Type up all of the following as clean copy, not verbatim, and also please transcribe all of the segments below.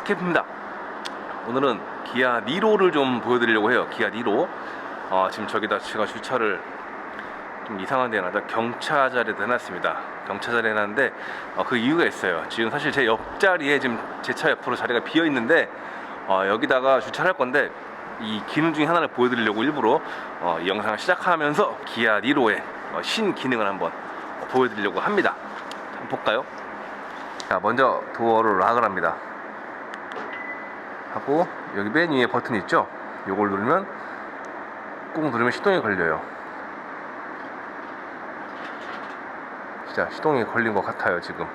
캠프입니다. 오늘은 기아 니로를 좀 보여드리려고 해요. 기아 니로. 지금 저기다 제가 주차를 좀 이상한 데 해놨다. 경차자리에 해놨습니다. 경차자리에 해놨는데 그 이유가 있어요. 지금 사실 제 옆자리에 지금 제 차 옆으로 자리가 비어 있는데 여기다가 주차를 할 건데 이 기능 중에 하나를 보여드리려고 일부러 이 영상을 시작하면서 기아 니로의 신 기능을 한번 보여드리려고 합니다. 한번 볼까요? 자, 먼저 도어를 락을 합니다. 하고 여기 맨 위에 버튼 있죠? 요걸 누르면 꾹 누르면 시동이 걸려요. 진짜 시동이 걸린 것 같아요. 지금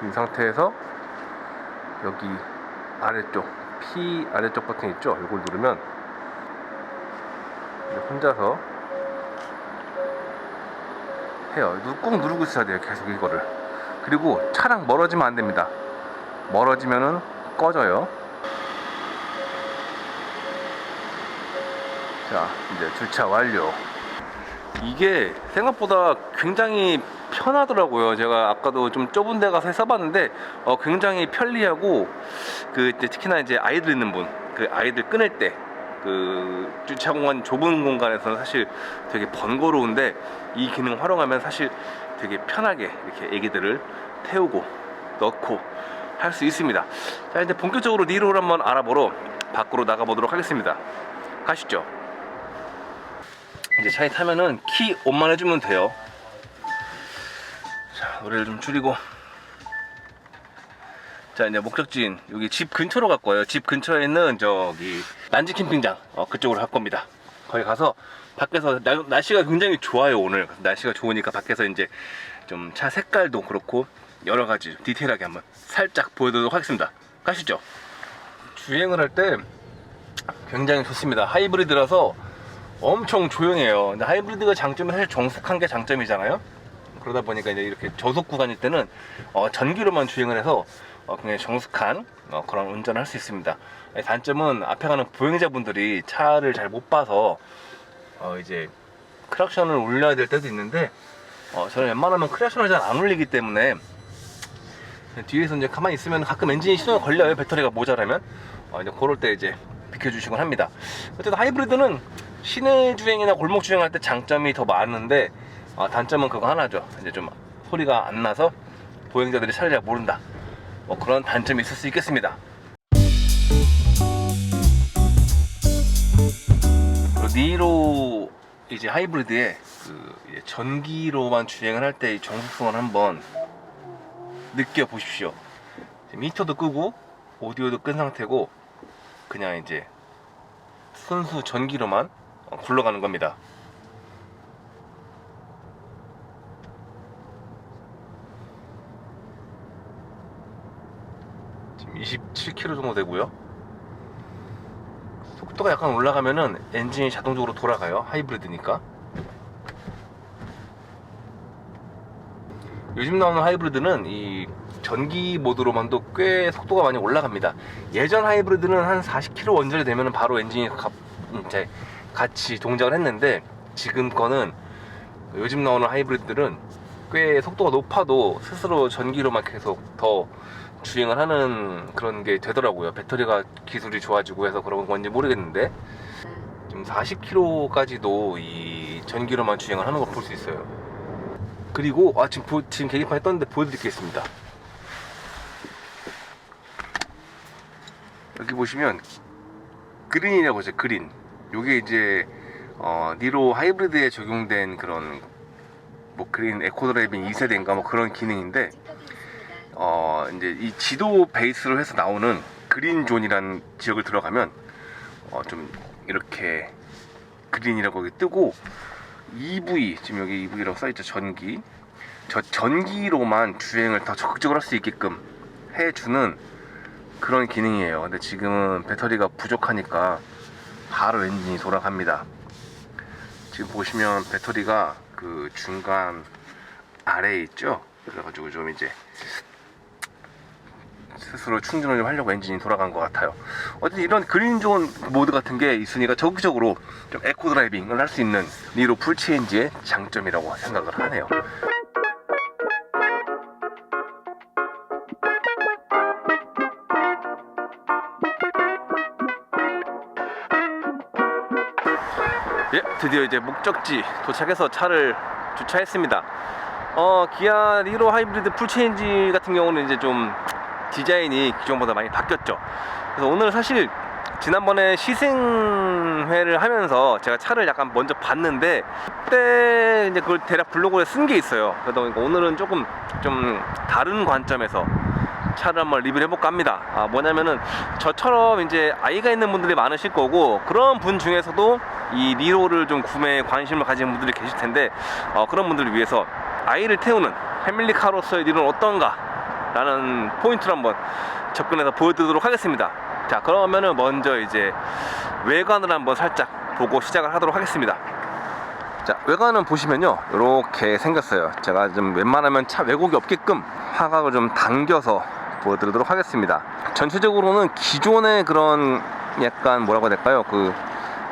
이 상태에서 여기 아래쪽 P 아래쪽 버튼 있죠? 요걸 누르면 혼자서 해요. 꾹 누르고 있어야 돼요. 계속 이거를. 그리고 차랑 멀어지면 안 됩니다. 멀어지면은 꺼져요. 자, 이제 주차 완료. 이게 생각보다 굉장히 편하더라고요. 제가 아까도 좀 좁은 데 가서 써봤는데 굉장히 편리하고 특히나 이제 아이들 있는 분, 그 아이들 끊을 때 주차 공간 좁은 공간에서는 사실 되게 번거로운데 이 기능 활용하면 사실 되게 편하게 이렇게 애기들을 태우고 넣고 할 수 있습니다. 자, 이제 본격적으로 니로를 한번 알아보러 밖으로 나가보도록 하겠습니다. 가시죠. 이제 차에 타면은 키 온만 해주면 돼요. 자, 노래를 좀 줄이고. 자, 이제 목적지인 여기 집 근처로 갈 거예요. 집 근처에 있는 저기 난지 캠핑장 그쪽으로 갈 겁니다. 거기 가서 밖에서 날씨가 굉장히 좋아요. 오늘 날씨가 좋으니까 밖에서 이제 좀 차 색깔도 그렇고 여러 가지 디테일하게 한번 살짝 보여드리도록 하겠습니다. 가시죠. 주행을 할 때 굉장히 좋습니다. 하이브리드라서 엄청 조용해요. 근데 하이브리드가 장점은 사실 정숙한 게 장점이잖아요. 그러다 보니까 이제 이렇게 저속 구간일 때는 전기로만 주행을 해서 굉장히 정숙한 그런 운전을 할 수 있습니다. 단점은 앞에 가는 보행자분들이 차를 잘 못 봐서 이제 크락션을 울려야 될 때도 있는데 저는 웬만하면 크락션을 잘 안 울리기 때문에 뒤에서 이제 가만히 있으면 가끔 엔진이 시동이 걸려요. 배터리가 모자라면 이제 그럴 때 이제 비켜주시곤 합니다. 어쨌든 하이브리드는 시내 주행이나 골목 주행할 때 장점이 더 많은데 단점은 그거 하나죠. 이제 좀 소리가 안 나서 보행자들이 차를 잘 모른다. 그런 단점이 있을 수 있겠습니다. 니로 이제 하이브리드에 이제 전기로만 주행을 할 때 정숙성을 한번 느껴보십시오. 미터도 끄고 오디오도 끈 상태고 그냥 이제 순수 전기로만 굴러가는 겁니다. 지금 27km 정도 되고요. 속도가 약간 올라가면은 엔진이 자동적으로 돌아가요. 하이브리드니까. 요즘 나오는 하이브리드는 이 전기 모드로만도 꽤 속도가 많이 올라갑니다. 예전 하이브리드는 한 40km 원전이 되면 바로 엔진이 이제 같이 동작을 했는데 지금 거는 요즘 나오는 하이브리드들은 꽤 속도가 높아도 스스로 전기로만 계속 더 주행을 하는 그런 게 되더라고요. 배터리가 기술이 좋아지고 해서 그런 건지 모르겠는데 지금 40km까지도 이 전기로만 주행을 하는 걸 볼 수 있어요. 그리고 지금 계기판에 떴는데 보여드리겠습니다. 여기 보시면 그린이라고 하죠. 그린. 요게 이제 니로 하이브리드에 적용된 그런 그린 에코드라이빙 2세대인가 그런 기능인데 이제 이 지도 베이스로 해서 나오는 그린 존이라는 지역을 들어가면 좀 이렇게 그린이라고 여기 뜨고 EV, 지금 여기 EV라고 써있죠. 저 전기로만 주행을 더 적극적으로 할 수 있게끔 해주는 그런 기능이에요. 근데 지금은 배터리가 부족하니까 바로 엔진이 돌아갑니다. 지금 보시면 배터리가 그 중간 아래에 있죠. 그래가지고 좀 이제 스스로 충전을 좀 하려고 엔진이 돌아간 것 같아요. 어쨌든 이런 그린존 모드 같은 게 있으니까 적극적으로 좀 에코 드라이빙을 할 수 있는 니로 풀체인지의 장점이라고 생각을 하네요. 예, 드디어 이제 목적지 도착해서 차를 주차했습니다. 기아 니로 하이브리드 풀체인지 같은 경우는 이제 좀 디자인이 기존보다 많이 바뀌었죠. 그래서 오늘 사실 지난번에 시승회를 하면서 제가 차를 약간 먼저 봤는데 그때 이제 그걸 대략 블로그에 쓴 게 있어요. 그러다 보니까 오늘은 조금 좀 다른 관점에서 차를 한번 리뷰를 해볼까 합니다. 뭐냐면은 저처럼 이제 아이가 있는 분들이 많으실 거고, 그런 분 중에서도 이 니로를 좀 구매에 관심을 가진 분들이 계실 텐데, 그런 분들을 위해서 아이를 태우는 패밀리카로서의 니로는 어떤가 라는 포인트를 한번 접근해서 보여드리도록 하겠습니다. 자, 그러면은 먼저 이제 외관을 한번 살짝 보고 시작을 하도록 하겠습니다. 자, 외관은 보시면요, 이렇게 생겼어요. 제가 좀 웬만하면 차 왜곡이 없게끔 화각을 좀 당겨서 보여드리도록 하겠습니다. 전체적으로는 기존의 그런 약간 뭐라고 해야 될까요, 그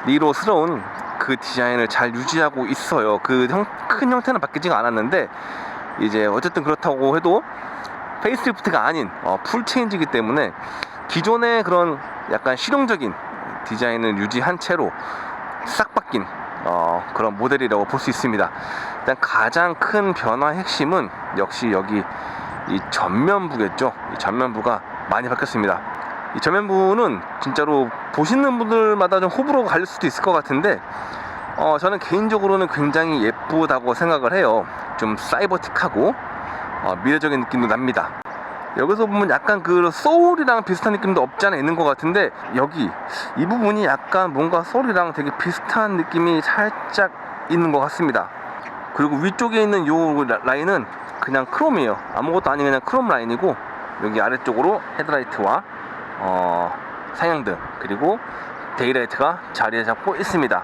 니로스러운 그 디자인을 잘 유지하고 있어요. 그 큰 형태는 바뀌지가 않았는데, 이제 어쨌든 그렇다고 해도 페이스리프트가 아닌 풀 체인지이기 때문에 기존의 그런 약간 실용적인 디자인을 유지한 채로 싹 바뀐 그런 모델이라고 볼 수 있습니다. 일단 가장 큰 변화의 핵심은 역시 여기 이 전면부겠죠. 이 전면부가 많이 바뀌었습니다. 이 전면부는 진짜로 보시는 분들마다 좀 호불호가 갈릴 수도 있을 것 같은데, 저는 개인적으로는 굉장히 예쁘다고 생각을 해요. 좀 사이버틱하고 미래적인 느낌도 납니다. 여기서 보면 약간 그 소울이랑 비슷한 느낌도 없지 않아 있는 것 같은데, 여기 이 부분이 약간 뭔가 소울이랑 되게 비슷한 느낌이 살짝 있는 것 같습니다. 그리고 위쪽에 있는 요 라인은 그냥 크롬이에요. 아무것도 아닌 그냥 크롬 라인이고, 여기 아래쪽으로 헤드라이트와 상향등 그리고 데이라이트가 자리에 잡고 있습니다.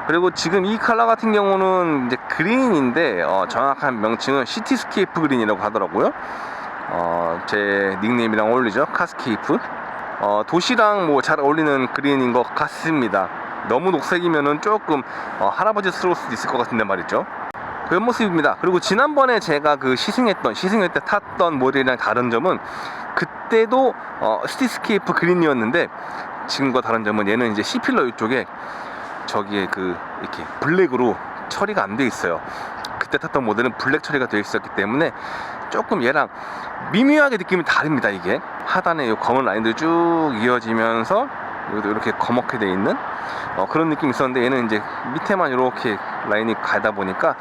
그리고 지금 이 컬러 같은 경우는 이제 그린인데, 정확한 명칭은 시티스케이프 그린이라고 하더라고요. 제 닉네임이랑 어울리죠. 카스케이프. 도시랑 뭐 잘 어울리는 그린인 것 같습니다. 너무 녹색이면은 조금 할아버지스러울 수도 있을 것 같은데 말이죠. 그 모습입니다. 그리고 지난번에 제가 그 시승회 때 탔던 모델이랑 다른 점은, 그때도 시티스케이프 그린이었는데, 지금과 다른 점은 얘는 이제 C필러 이쪽에 저기에 그 이렇게 블랙으로 처리가 안 돼 있어요. 그때 탔던 모델은 블랙 처리가 되어 있었기 때문에 조금 얘랑 미묘하게 느낌이 다릅니다. 이게 하단에 이 검은 라인들이 쭉 이어지면서 여기도 이렇게 검게 되어 있는 그런 느낌이 있었는데, 얘는 이제 밑에만 이렇게 라인이 가다 보니까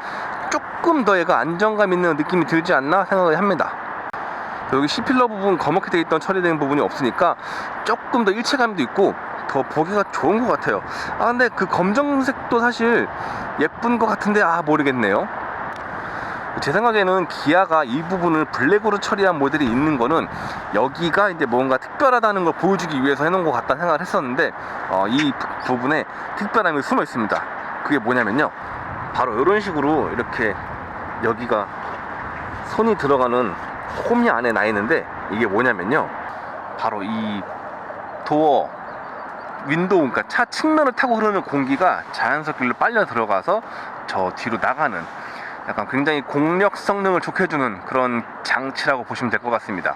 조금 더 얘가 안정감 있는 느낌이 들지 않나 생각을 합니다. 여기 C필러 부분 검게 되어 있던 처리된 부분이 없으니까 조금 더 일체감도 있고 더 보기가 좋은 것 같아요. 근데 그 검정색도 사실 예쁜 것 같은데 모르겠네요. 제 생각에는 기아가 이 부분을 블랙으로 처리한 모델이 있는 거는 여기가 이제 뭔가 특별하다는 걸 보여주기 위해서 해놓은 것 같다는 생각을 했었는데, 이 부분에 특별함이 숨어 있습니다. 그게 뭐냐면요, 바로 이런 식으로 이렇게 여기가 손이 들어가는 홈이 안에 나 있는데, 이게 뭐냐면요, 바로 이 도어 윈도우, 그러니까 차 측면을 타고 흐르는 공기가 자연스럽게 빨려 들어가서 저 뒤로 나가는, 약간 굉장히 공력 성능을 좋게 해주는 그런 장치라고 보시면 될 것 같습니다.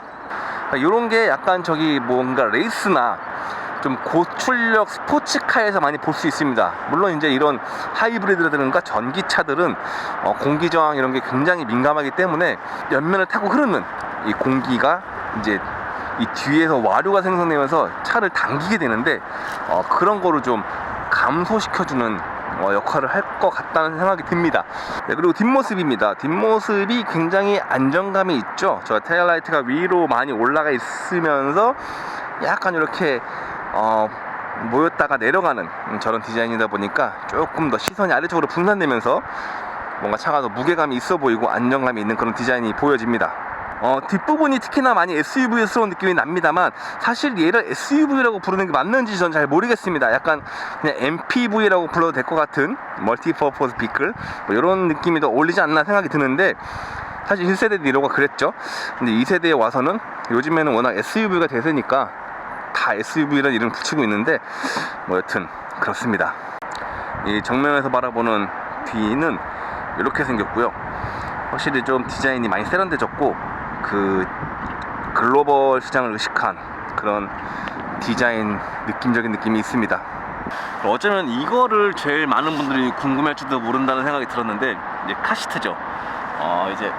이런 게 약간 저기 뭔가 레이스나 좀 고출력 스포츠카에서 많이 볼 수 있습니다. 물론 이제 이런 하이브리드라든가 전기차들은 공기 저항 이런 게 굉장히 민감하기 때문에 옆면을 타고 흐르는 이 공기가 이제 이 뒤에서 와류가 생성되면서 차를 당기게 되는데, 그런 거를 좀 감소시켜주는 역할을 할 것 같다는 생각이 듭니다. 네, 그리고 뒷모습입니다. 뒷모습이 굉장히 안정감이 있죠. 저 테일라이트가 위로 많이 올라가 있으면서 약간 이렇게 모였다가 내려가는 저런 디자인이다 보니까 조금 더 시선이 아래쪽으로 분산되면서 뭔가 차가 더 무게감이 있어 보이고 안정감이 있는 그런 디자인이 보여집니다. 뒷부분이 특히나 많이 SUV스러운 느낌이 납니다만, 사실 얘를 SUV라고 부르는 게 맞는지 전 잘 모르겠습니다. 약간 그냥 MPV라고 불러도 될 것 같은 멀티퍼포스 비클 이런 느낌이 더 어울리지 않나 생각이 드는데, 사실 1세대 니로가 그랬죠. 근데 2세대에 와서는 요즘에는 워낙 SUV가 대세니까 다 SUV라는 이름을 붙이고 있는데, 뭐 여튼 그렇습니다. 이 정면에서 바라보는 뒤는 이렇게 생겼고요. 확실히 좀 디자인이 많이 세련돼졌고, 그 글로벌 시장을 의식한 그런 디자인 느낌적인 느낌이 있습니다. 어쩌면 이거를 제일 많은 분들이 궁금해할지도 모른다는 생각이 들었는데, 이제 카시트죠. 이제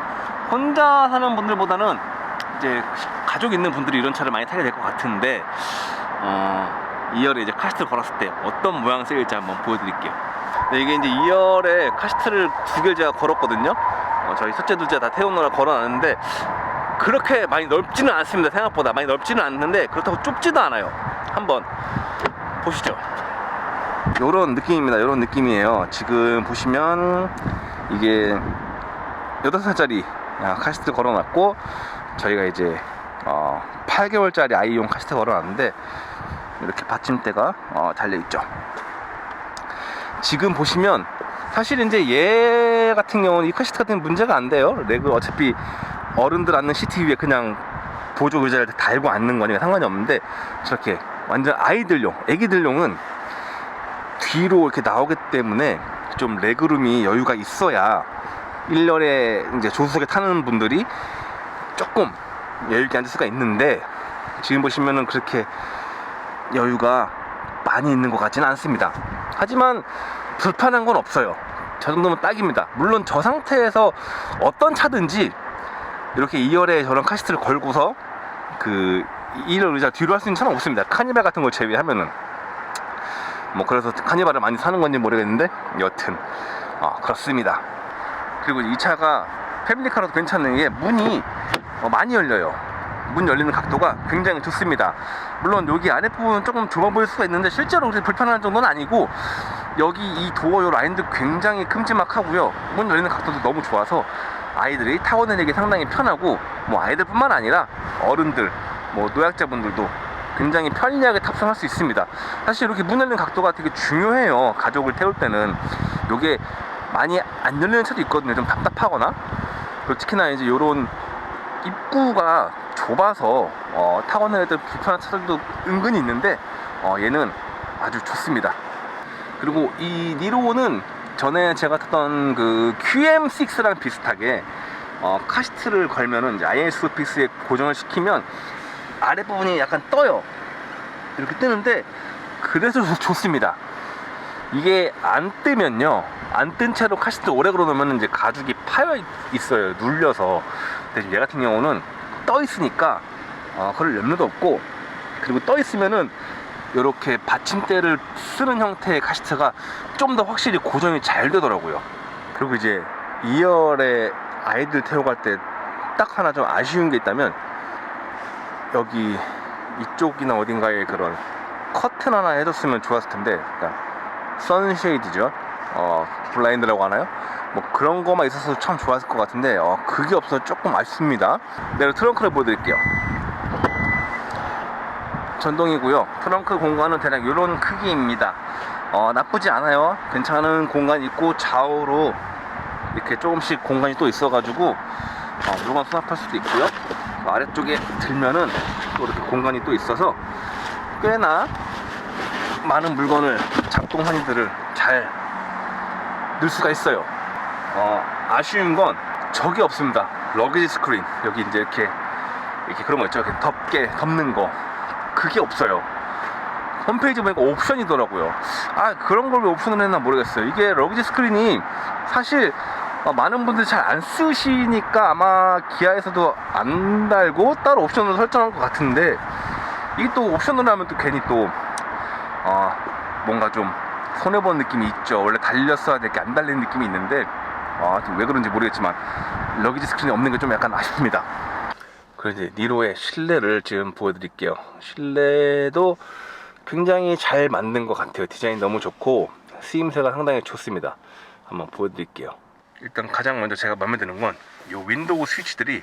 혼자 사는 분들보다는 이제 가족 있는 분들이 이런 차를 많이 타게 될 것 같은데, 2열에 이제 카시트를 걸었을 때 어떤 모양 쓰일지 한번 보여드릴게요. 네, 이게 이제 2열에 카시트를 2개를 제가 걸었거든요. 저희 첫째, 둘째 다 태우느라 걸어놨는데, 그렇게 많이 넓지는 않습니다. 생각보다 많이 넓지는 않는데 그렇다고 좁지도 않아요. 한번 보시죠. 요런 느낌입니다. 요런 느낌이에요. 지금 보시면 이게 8살짜리 카시트 걸어놨고, 저희가 이제 8개월짜리 아이용 카시트 걸어놨는데, 이렇게 받침대가 달려있죠. 지금 보시면 사실 이제 얘 같은 경우는, 이 카시트 같은 문제가 안 돼요. 레그 어차피 어른들 앉는 시트 위에 그냥 보조 의자를 달고 앉는 거니까 상관이 없는데, 저렇게 완전 아이들용, 애기들용은 뒤로 이렇게 나오기 때문에 좀 레그룸이 여유가 있어야 1열에 이제 조수석에 타는 분들이 조금 여유있게 앉을 수가 있는데, 지금 보시면은 그렇게 여유가 많이 있는 것 같지는 않습니다. 하지만 불편한 건 없어요. 저 정도면 딱입니다. 물론 저 상태에서 어떤 차든지 이렇게 2열에 저런 카시트를 걸고서 그 1열 의자 뒤로 할 수 있는 차는 없습니다. 카니발 같은 걸 제외하면은. 뭐 그래서 카니발을 많이 사는 건지 모르겠는데, 여튼 그렇습니다. 그리고 이 차가 패밀리카로도 괜찮은 게 문이 많이 열려요. 문 열리는 각도가 굉장히 좋습니다. 물론 여기 아랫부분은 조금 좁아 보일 수가 있는데, 실제로 그렇게 불편한 정도는 아니고, 여기 이 도어 요 라인도 굉장히 큼지막하고요. 문 열리는 각도도 너무 좋아서 아이들이 타고 다니기 상당히 편하고, 뭐 아이들뿐만 아니라 어른들, 뭐 노약자분들도 굉장히 편리하게 탑승할 수 있습니다. 사실 이렇게 문 열리는 각도가 되게 중요해요. 가족을 태울 때는. 요게 많이 안 열리는 차도 있거든요. 좀 답답하거나. 그리고 특히나 이제 요런 입구가 좁아서 타고 다닐 때 불편한 차들도 은근히 있는데, 얘는 아주 좋습니다. 그리고 이 니로는 전에 제가 탔던 그 QM6랑 비슷하게 카시트를 걸면은 이제 ISO픽스에 고정을 시키면 아랫부분이 약간 떠요. 이렇게 뜨는데, 그래서 좋습니다. 이게 안 뜨면요, 안 뜬 채로 카시트 오래 걸어놓으면 이제 가죽이 파여 있어요. 눌려서. 근데 얘 같은 경우는 떠 있으니까 그럴 염려도 없고, 그리고 떠 있으면은 이렇게 받침대를 쓰는 형태의 카시트가 좀 더 확실히 고정이 잘 되더라고요. 그리고 이제 2열에 아이들 태우고 갈 때 딱 하나 좀 아쉬운 게 있다면, 여기 이쪽이나 어딘가에 그런 커튼 하나 해줬으면 좋았을 텐데, 그러니까 선쉐이드죠. 블라인드라고 하나요? 뭐 그런 거만 있어서 참 좋았을 것 같은데, 그게 없어서 조금 아쉽습니다. 내가 트렁크를 보여드릴게요. 전동이고요. 트렁크 공간은 대략 이런 크기입니다. 나쁘지 않아요. 괜찮은 공간이 있고, 좌우로 이렇게 조금씩 공간이 또 있어가지고 물건 수납할 수도 있고요. 아래쪽에 들면은 또 이렇게 공간이 또 있어서 꽤나 많은 물건을, 작동 환기들을 잘 넣을 수가 있어요. 아쉬운 건 저기 없습니다. 러기지 스크린. 여기 이제 이렇게 그런 거 있죠. 이렇게 덮는 거. 그게 없어요. 홈페이지 보니까 옵션이더라고요. 그런 걸 왜 오픈을 했나 모르겠어요. 이게 러기지 스크린이 사실 많은 분들이 잘 안 쓰시니까 아마 기아에서도 안 달고 따로 옵션으로 설정한 것 같은데, 이게 또 옵션으로 하면 또 괜히 또 뭔가 좀 손해본 느낌이 있죠. 원래 달렸어야 될 게 안 달리는 느낌이 있는데, 왜 그런지 모르겠지만 러기지 스크린이 없는 게 좀 약간 아쉽습니다. 그리고 이제 니로의 실내를 지금 보여드릴게요. 실내도 굉장히 잘 만든 것 같아요. 디자인 너무 좋고 쓰임새가 상당히 좋습니다. 한번 보여드릴게요. 일단 가장 먼저 제가 마음에 드는 건 이 윈도우 스위치들이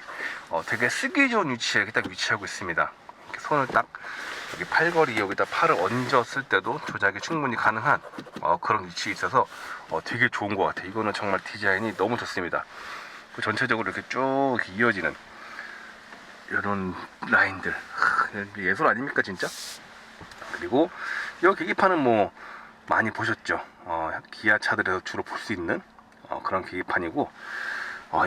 되게 쓰기 좋은 위치에 이렇게 딱 위치하고 있습니다. 이렇게 손을 딱 여기 팔걸이 여기다 팔을 얹었을 때도 조작이 충분히 가능한 그런 위치에 있어서 되게 좋은 것 같아요. 이거는 정말 디자인이 너무 좋습니다. 전체적으로 이렇게 쭉 이어지는 이런 라인들, 예술 아닙니까 진짜? 그리고 이 계기판은 뭐 많이 보셨죠? 기아 차들에서 주로 볼 수 있는 그런 계기판이고,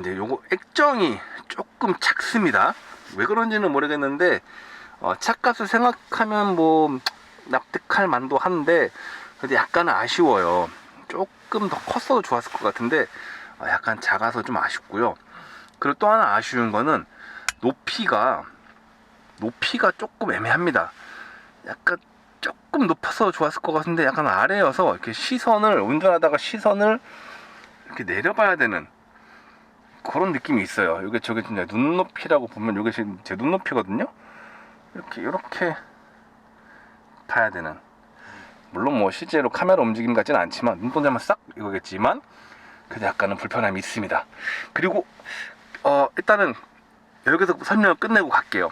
이제 요거 액정이 조금 작습니다. 왜 그런지는 모르겠는데 차값을 생각하면 뭐 납득할 만도 한데, 근데 약간은 아쉬워요. 조금 더 컸어도 좋았을 것 같은데 약간 작아서 좀 아쉽고요. 그리고 또 하나 아쉬운 거는 높이가 조금 애매합니다. 약간 조금 높아서 좋았을 것 같은데 약간 아래여서 이렇게 운전하다가 시선을 이렇게 내려봐야 되는 그런 느낌이 있어요. 이게 저게 진짜 눈높이라고 보면 이게 지금 제 눈높이거든요. 이렇게 봐야 되는. 물론 뭐 실제로 카메라 움직임 같지는 않지만 눈동자만 싹 이거겠지만 그래도 약간은 불편함이 있습니다. 그리고 일단은 여기서 설명을 끝내고 갈게요.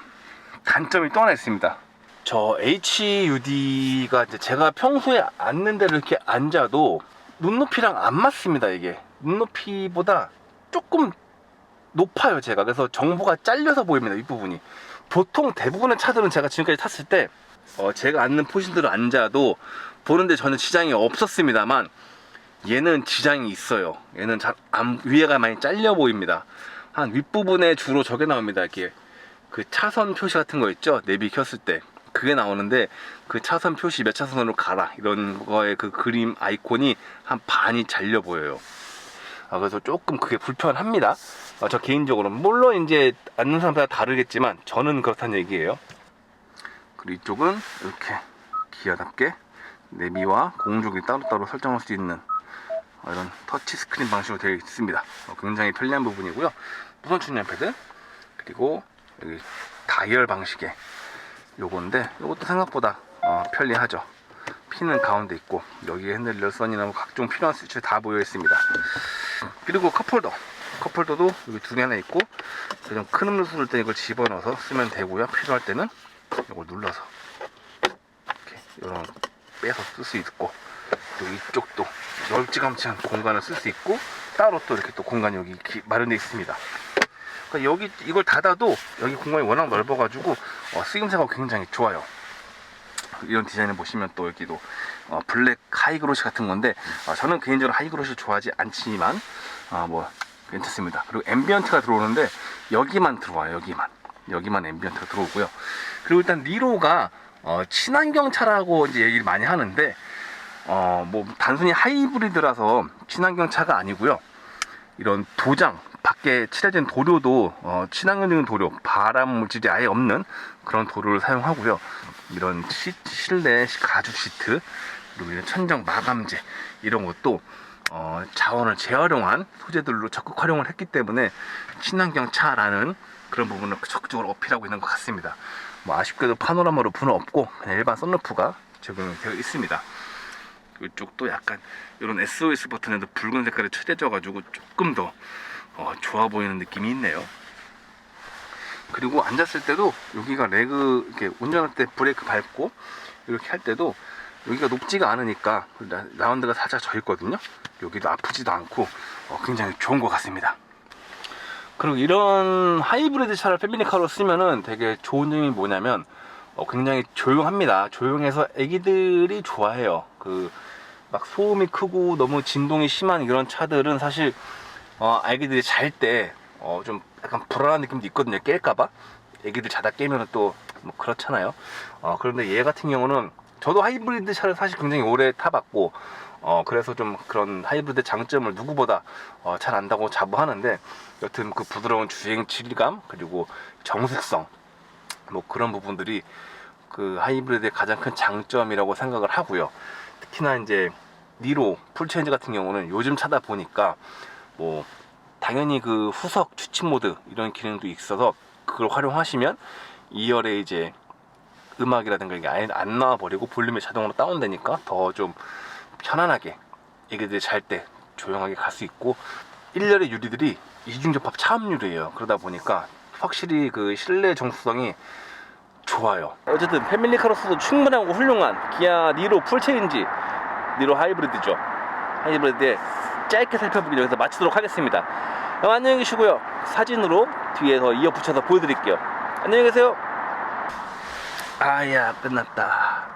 단점이 또 하나 있습니다. 저 HUD가 이제 제가 평소에 앉는 데를 이렇게 앉아도 눈높이랑 안 맞습니다. 이게 눈높이보다 조금 높아요. 제가 그래서 정보가 잘려서 보입니다. 윗부분이. 보통 대부분의 차들은 제가 지금까지 탔을 때 제가 앉는 포지션대로 앉아도 보는데 전혀 지장이 없었습니다만 얘는 지장이 있어요. 얘는 위에가 많이 잘려 보입니다. 한 윗부분에 주로 저게 나옵니다. 이렇게 그 차선 표시 같은 거 있죠? 내비 켰을 때 그게 나오는데 그 차선 표시 몇 차선으로 가라 이런 거에 그 그림 아이콘이 한 반이 잘려 보여요. 그래서 조금 그게 불편합니다. 저 개인적으로 물론 이제 앉는 사람마다 다르겠지만 저는 그렇다는 얘기예요. 그리고 이쪽은 이렇게 기아답게 내비와 공조기 따로따로 설정할 수 있는 이런 터치 스크린 방식으로 되어 있습니다. 굉장히 편리한 부분이고요. 무선 충전 패드, 그리고 여기 다이얼 방식의 요건데 요것도 생각보다 편리하죠. 핀은 가운데 있고 여기에 핸들 열선이나 뭐 각종 필요한 스위치 다 모여 있습니다. 그리고 컵홀더도 여기 두 개 하나 있고 좀 큰 음료 수 를 때 이걸 집어넣어서 쓰면 되고요. 필요할 때는 이걸 눌러서 이렇게 이런 빼서 쓸 수 있고, 그리고 이쪽도 멀찌감치한 공간을 쓸 수 있고 따로 또 이렇게 또 공간이 여기 마련되어 있습니다. 그러니까 여기 이걸 닫아도 여기 공간이 워낙 넓어가지고 쓰임새가 굉장히 좋아요. 이런 디자인을 보시면 또 여기도 블랙 하이그로시 같은 건데 저는 개인적으로 하이그로시 좋아하지 않지만 뭐 괜찮습니다. 그리고 앰비언트가 들어오는데 여기만 들어와요. 여기만 앰비언트가 들어오고요. 그리고 일단 니로가 친환경 차라고 이제 얘기를 많이 하는데 뭐 단순히 하이브리드라서 친환경 차가 아니고요. 이런 도장 밖에 칠해진 도료도 친환경적인 도료, 발암 물질이 아예 없는 그런 도료를 사용하고요. 이런 실내 가죽 시트, 그리고 이런 천정 마감재 이런 것도 자원을 재활용한 소재들로 적극 활용을 했기 때문에 친환경 차라는 그런 부분을 적극적으로 어필하고 있는 것 같습니다. 뭐 아쉽게도 파노라마 루프는 없고 그냥 일반 썬루프가 적용되어 있습니다. 이쪽도 약간 이런 SOS 버튼에도 붉은 색깔이 칠해져 가지고 조금 더 좋아 보이는 느낌이 있네요. 그리고 앉았을 때도 여기가 레그 이렇게 운전할 때 브레이크 밟고 이렇게 할 때도 여기가 높지가 않으니까 라운드가 살짝 져 있거든요. 여기도 아프지도 않고 굉장히 좋은 것 같습니다. 그리고 이런 하이브리드 차를 패밀리카로 쓰면은 되게 좋은 점이 뭐냐면 굉장히 조용합니다. 조용해서 애기들이 좋아해요. 막 소음이 크고 너무 진동이 심한 이런 차들은 사실 아기들이 잘 때 좀 약간 불안한 느낌도 있거든요. 깰까봐. 애기들 자다 깨면은 또 뭐 그렇잖아요. 그런데 얘 같은 경우는 저도 하이브리드 차를 사실 굉장히 오래 타봤고 그래서 좀 그런 하이브리드 장점을 누구보다 잘 안다고 자부하는데, 여튼 그 부드러운 주행 질감 그리고 정숙성 뭐 그런 부분들이 그 하이브리드의 가장 큰 장점이라고 생각을 하고요. 특히나 이제 니로 풀체인지 같은 경우는 요즘 차다 보니까 뭐 당연히 그 후석 추침 모드 이런 기능도 있어서 그걸 활용하시면 2열에 이제 음악이라든가 이게 아예 안 나와버리고 볼륨이 자동으로 다운되니까 더 좀 편안하게 애기들이 잘 때 조용하게 갈 수 있고, 1열의 유리들이 이중접합 차음유리예요. 그러다 보니까 확실히 그 실내 정수성이 좋아요. 어쨌든 패밀리카로서도 충분하고 훌륭한 기아 니로 풀체인지, 니로 하이브리드죠. 하이브리드에 짧게 살펴보기 여기서 마치도록 하겠습니다. 안녕히 계시고요. 사진으로 뒤에서 이어 붙여서 보여드릴게요. 안녕히 계세요. 아야, 끝났다.